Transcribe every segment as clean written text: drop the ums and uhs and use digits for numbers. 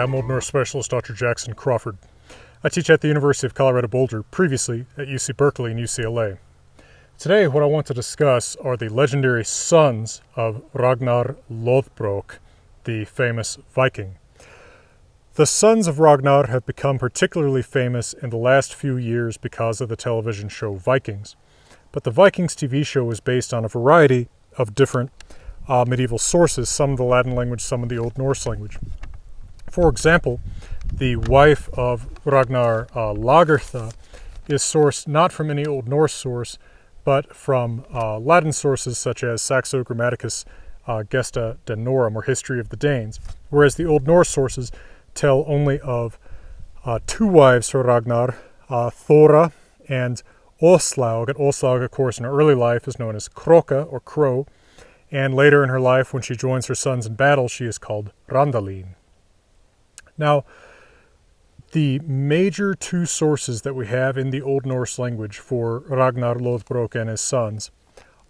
I'm Old Norse specialist Dr. Jackson Crawford. I teach at the University of Colorado Boulder, previously at UC Berkeley and UCLA. Today, what I want to discuss are the legendary sons of Ragnar Lothbrok, the famous Viking. The Sons of Ragnar have become particularly famous in the last few years because of the television show Vikings. But the Vikings TV show is based on a variety of different medieval sources, some of the Latin language, some of the Old Norse language. For example, the wife of Ragnar Lothbrok is sourced not from any Old Norse source, but from Latin sources such as Saxo Grammaticus Gesta Danorum, or History of the Danes, whereas the Old Norse sources tell only of two wives for Ragnar, Thora and Åslaug. And Åslaug, of course, in her early life is known as Króka, or Crow, and later in her life, when she joins her sons in battle, she is called Randalín. Now, the major two sources that we have in the Old Norse language for Ragnar Lothbrok and his sons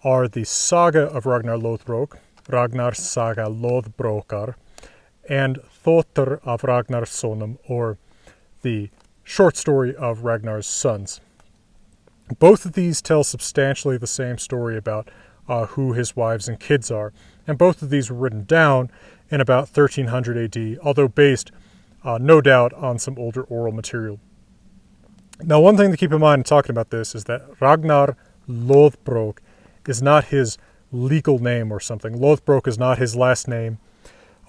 are the saga of Ragnar Lothbrok, Ragnar's saga Lothbrokar, and Þóttir af Ragnarssonum, or the short story of Ragnar's sons. Both of these tell substantially the same story about who his wives and kids are, and both of these were written down in about 1300 AD, although based no doubt on some older oral material. Now, one thing to keep in mind in talking about this is that Ragnar Lothbrok is not his legal name or something. Lothbrok is not his last name.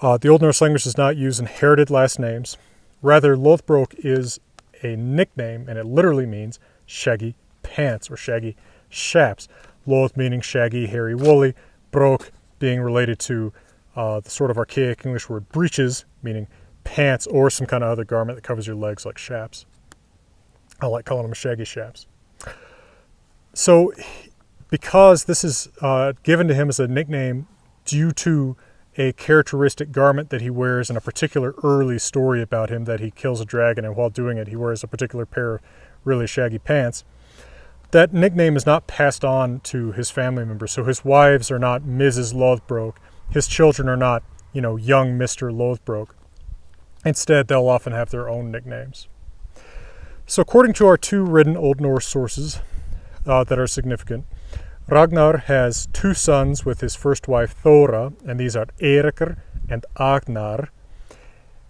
The Old Norse language does not use inherited last names. Rather, Lothbrok is a nickname, and it literally means shaggy pants or shaggy chaps. Loth meaning shaggy, hairy, woolly. Brok being related to the sort of archaic English word breeches, meaning pants or some kind of other garment that covers your legs, like chaps. I like calling them shaggy chaps. So, because this is given to him as a nickname due to a characteristic garment that he wears in a particular early story about him, that he kills a dragon, and while doing it he wears a particular pair of really shaggy pants, that nickname is not passed on to his family members. So his wives are not Mrs. Lothbrok, his children are not, young Mr. Lothbrok. Instead, they'll often have their own nicknames. So according to our two written Old Norse sources that are significant, Ragnar has two sons with his first wife Thora, and these are Eirikr and Agnar.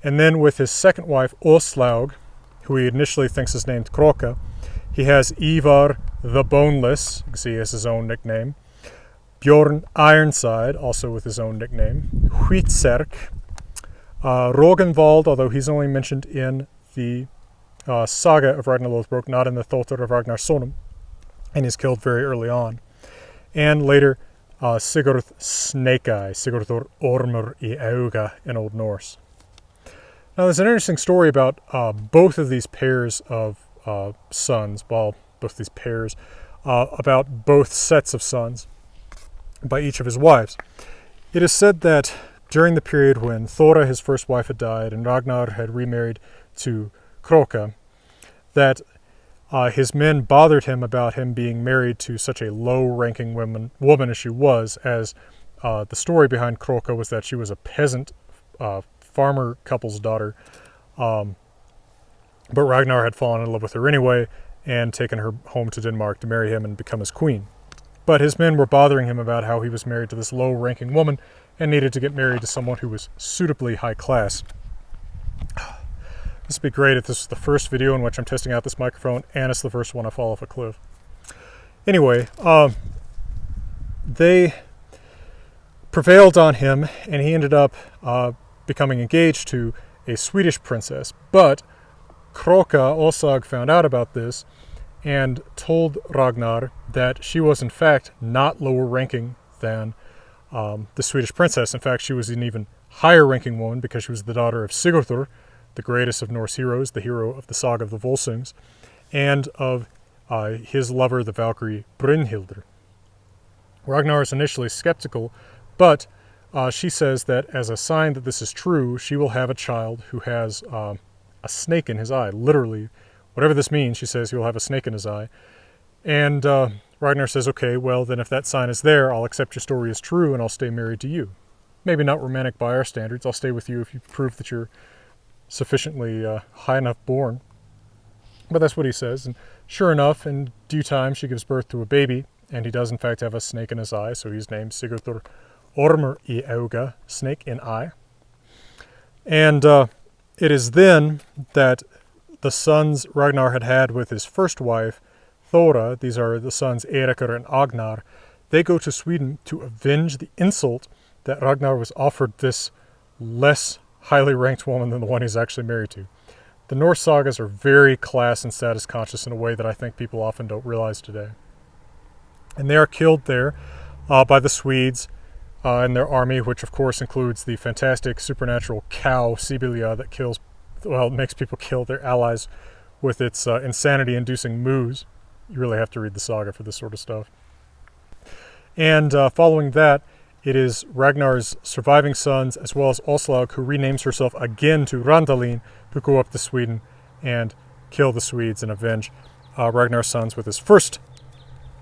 And then with his second wife Åslaug, who he initially thinks is named Króka, he has Ivar the Boneless, you can see he has his own nickname, Bjorn Ironside, also with his own nickname, Hvítserk, Rognvald, although he's only mentioned in the saga of Ragnar Lothbrok, not in the Þóttir af Ragnarssonum, and he's killed very early on. And later, Sigurd Snake-Eye, Sigurdur Ormur í Auga in Old Norse. Now, there's an interesting story about both of these pairs of sons, about both sets of sons by each of his wives. It is said that during the period when Thora, his first wife, had died, and Ragnar had remarried to Króka, that his men bothered him about him being married to such a low-ranking woman as she was, as the story behind Króka was that she was a peasant farmer couple's daughter, but Ragnar had fallen in love with her anyway and taken her home to Denmark to marry him and become his queen. But his men were bothering him about how he was married to this low-ranking woman and needed to get married to someone who was suitably high class. This would be great if this was the first video in which I'm testing out this microphone and it's the first one I fall off a cliff. Anyway, they prevailed on him, and he ended up becoming engaged to a Swedish princess. But Króka, Åslaug, found out about this and told Ragnar that she was in fact not lower ranking than the Swedish princess. In fact, she was an even higher ranking woman because she was the daughter of Sigurdur, the greatest of Norse heroes, the hero of the saga of the Volsungs, and of his lover, the Valkyrie Brynhildr. Ragnar is initially skeptical, but she says that as a sign that this is true, she will have a child who has a snake in his eye. Literally, whatever this means, she says he will have a snake in his eye. And Ragnar says, okay, well, then if that sign is there, I'll accept your story as true and I'll stay married to you. Maybe not romantic by our standards. I'll stay with you if you prove that you're sufficiently high enough born. But that's what he says. And sure enough, in due time, she gives birth to a baby, and he does in fact have a snake in his eye, so he's named Sigurdur Ormur I Auga, snake in eye. And it is then that the sons Ragnar had with his first wife, Thora, these are the sons Eirikr and Agnar, they go to Sweden to avenge the insult that Ragnar was offered this less highly ranked woman than the one he's actually married to. The Norse sagas are very class and status conscious in a way that I think people often don't realize today. And they are killed there by the Swedes and their army, which of course includes the fantastic supernatural cow, Sibylla, that makes people kill their allies with its insanity-inducing moos. You really have to read the saga for this sort of stuff. And following that, it is Ragnar's surviving sons, as well as Aslaug, who renames herself again to Randalin, who go up to Sweden and kill the Swedes and avenge Ragnar's sons with his first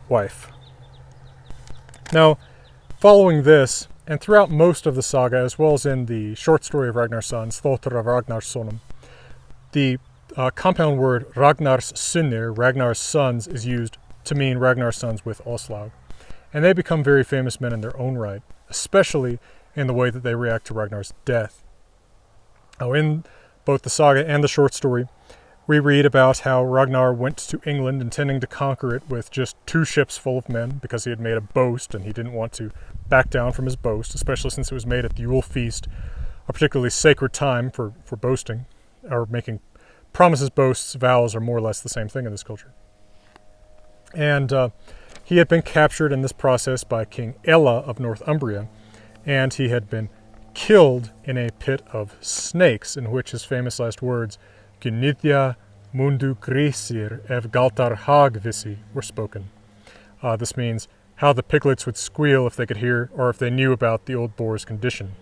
wife. Now, following this, and throughout most of the saga, as well as in the short story of Ragnar's sons, Thotra of Ragnarssonum, the compound word Ragnars Sunnir, Ragnar's sons, is used to mean Ragnar's sons with Aslaug. And they become very famous men in their own right, especially in the way that they react to Ragnar's death. Now, in both the saga and the short story, we read about how Ragnar went to England intending to conquer it with just 2 ships full of men because he had made a boast and he didn't want to back down from his boast, especially since it was made at the Yule Feast, a particularly sacred time for boasting, or making promises, boasts, vows are more or less the same thing in this culture. And he had been captured in this process by King Ella of Northumbria, and he had been killed in a pit of snakes, in which his famous last words, Gnidja mundu grisir ev galtar hagvisi, were spoken. This means how the piglets would squeal if they could hear or if they knew about the old boar's condition.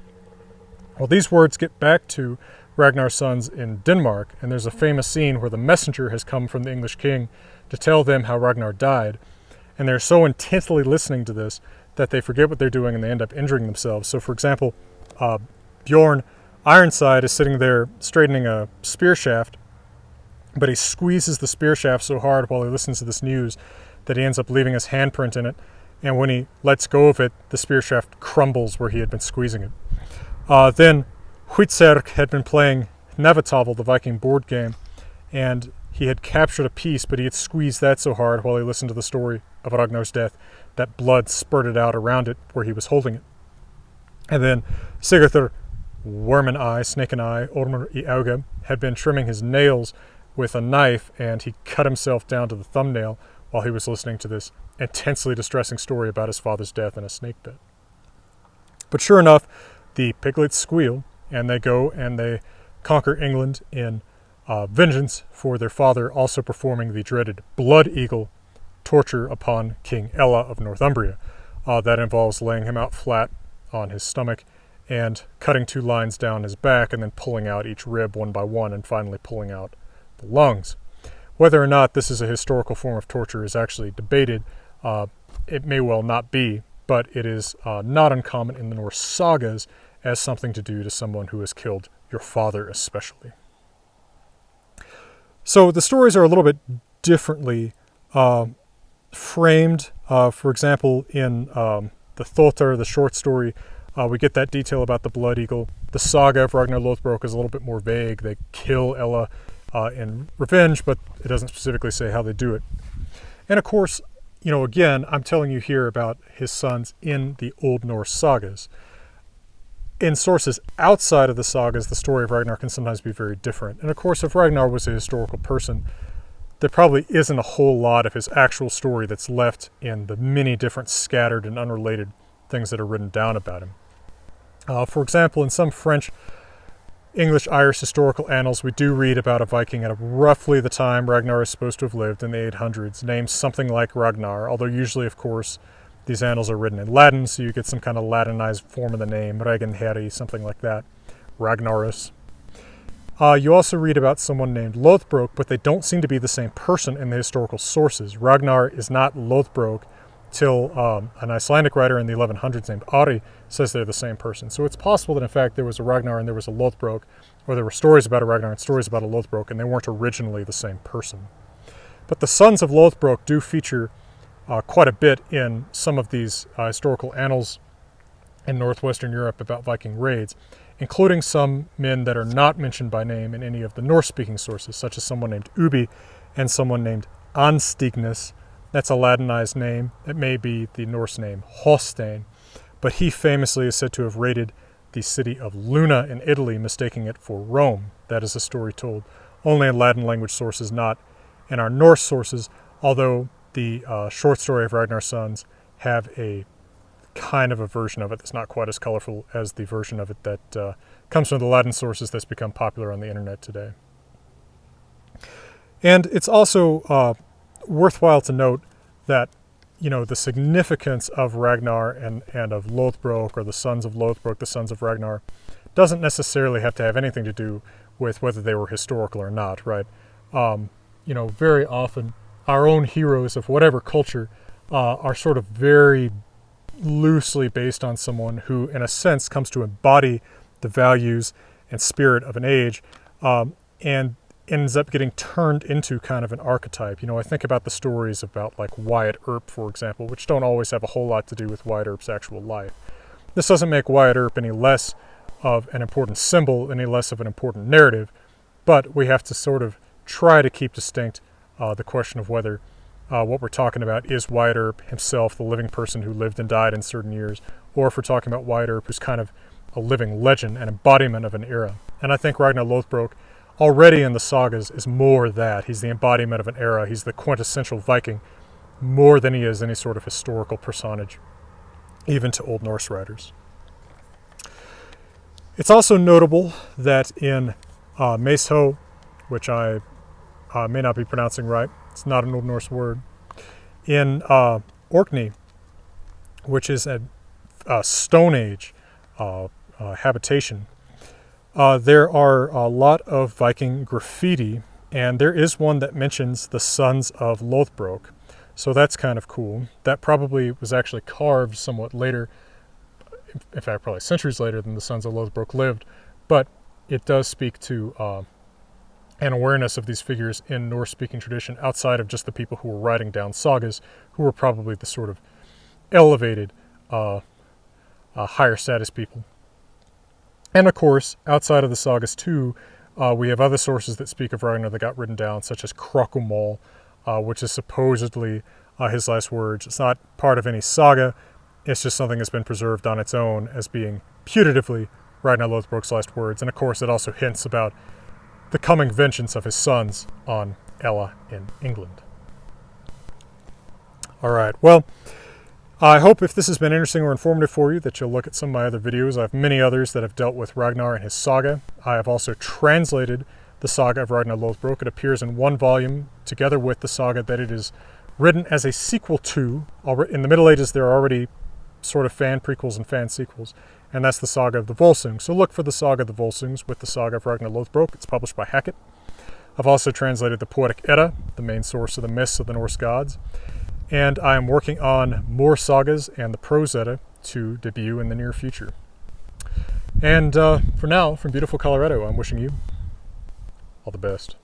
Well, these words get back to Ragnar's sons in Denmark, and there's a famous scene where the messenger has come from the English king to tell them how Ragnar died, and they're so intently listening to this that they forget what they're doing and they end up injuring themselves. So, for example, Bjorn Ironside is sitting there straightening a spear shaft, but he squeezes the spear shaft so hard while he listens to this news that he ends up leaving his handprint in it, and when he lets go of it, the spear shaft crumbles where he had been squeezing it. Then Huitserk had been playing Navatavel, the Viking board game, and he had captured a piece, but he had squeezed that so hard while he listened to the story of Ragnar's death that blood spurted out around it where he was holding it. And then Sigurdur, Worm Eye, Snake and Eye, Ormur I Auga, had been trimming his nails with a knife, and he cut himself down to the thumbnail while he was listening to this intensely distressing story about his father's death in a snake pit. But sure enough, the piglets squeal, and they go and they conquer England in vengeance for their father also performing the dreaded Blood Eagle torture upon King Ella of Northumbria. That involves laying him out flat on his stomach and cutting 2 lines down his back and then pulling out each rib one by one and finally pulling out the lungs. Whether or not this is a historical form of torture is actually debated. It may well not be, but it is not uncommon in the Norse sagas as something to do to someone who has killed your father especially. So the stories are a little bit differently framed. For example, in the Thotar, the short story, we get that detail about the Blood Eagle. The saga of Ragnar Lothbrok is a little bit more vague. They kill Ella in revenge, but it doesn't specifically say how they do it. And of course, again, I'm telling you here about his sons in the Old Norse sagas. In sources outside of the sagas, the story of Ragnar can sometimes be very different. And of course, if Ragnar was a historical person, there probably isn't a whole lot of his actual story that's left in the many different scattered and unrelated things that are written down about him. For example, in some French, English, Irish historical annals, we do read about a Viking at roughly the time Ragnar is supposed to have lived in the 800s, named something like Ragnar, although usually, of course, these annals are written in Latin, so you get some kind of Latinized form of the name, Ragnheri, something like that, Ragnarus. You also read about someone named Lothbrok, but they don't seem to be the same person in the historical sources. Ragnar is not Lothbrok till an Icelandic writer in the 1100s named Ari says they're the same person. So it's possible that in fact there was a Ragnar and there was a Lothbrok, or there were stories about a Ragnar and stories about a Lothbrok, and they weren't originally the same person. But the Sons of Lothbrok do feature quite a bit in some of these historical annals in northwestern Europe about Viking raids, including some men that are not mentioned by name in any of the Norse-speaking sources, such as someone named Ubi and someone named Anstignus. That's a Latinized name. It may be the Norse name Holstein, but he famously is said to have raided the city of Luna in Italy, mistaking it for Rome. That is a story told only in Latin language sources, not in our Norse sources, although the short story of Ragnar's Sons have a kind of a version of it that's not quite as colorful as the version of it that comes from the Latin sources that's become popular on the internet today. And it's also worthwhile to note that, you know, the significance of Ragnar and of Lothbrok, or the Sons of Lothbrok, the Sons of Ragnar, doesn't necessarily have to have anything to do with whether they were historical or not, right? You know, very often our own heroes of whatever culture are sort of very loosely based on someone who, in a sense, comes to embody the values and spirit of an age, and ends up getting turned into kind of an archetype. You know, I think about the stories about like Wyatt Earp, for example, which don't always have a whole lot to do with Wyatt Earp's actual life. This doesn't make Wyatt Earp any less of an important symbol, any less of an important narrative, but we have to sort of try to keep distinct the question of whether what we're talking about is Wyatt Earp himself, the living person who lived and died in certain years, or if we're talking about Wyatt Earp who's kind of a living legend, an embodiment of an era. And I think Ragnar Lothbrok, already in the sagas, is more that. He's the embodiment of an era. He's the quintessential Viking, more than he is any sort of historical personage, even to Old Norse writers. It's also notable that in Mesho, which I may not be pronouncing right, it's not an Old Norse word, in Orkney, which is a Stone Age habitation, there are a lot of Viking graffiti, and there is one that mentions the Sons of Lothbrok. So that's kind of cool. That probably was actually carved somewhat later, in fact probably centuries later than the Sons of Lothbrok lived, but it does speak to an awareness of these figures in Norse-speaking tradition outside of just the people who were writing down sagas, who were probably the sort of elevated, higher status people. And of course, outside of the sagas too, we have other sources that speak of Ragnar that got written down, such as chronicle, which is supposedly his last words. It's not part of any saga, it's just something that's been preserved on its own as being putatively Ragnar Lothbrok's last words. And of course, it also hints about the coming vengeance of his sons on Ella in England. All right, well, I hope if this has been interesting or informative for you that you'll look at some of my other videos. I have many others that have dealt with Ragnar and his saga. I have also translated the saga of Ragnar Lothbrok. It appears in one volume together with the saga that it is written as a sequel to. In the Middle Ages, there are already sort of fan prequels and fan sequels, and that's the saga of the Volsungs. So look for the saga of the Volsungs with the saga of Ragnar Lothbrok. It's published by Hackett. I've also translated the Poetic Edda, the main source of the myths of the Norse gods. And I am working on more sagas and the Prose Edda to debut in the near future. And for now, from beautiful Colorado, I'm wishing you all the best.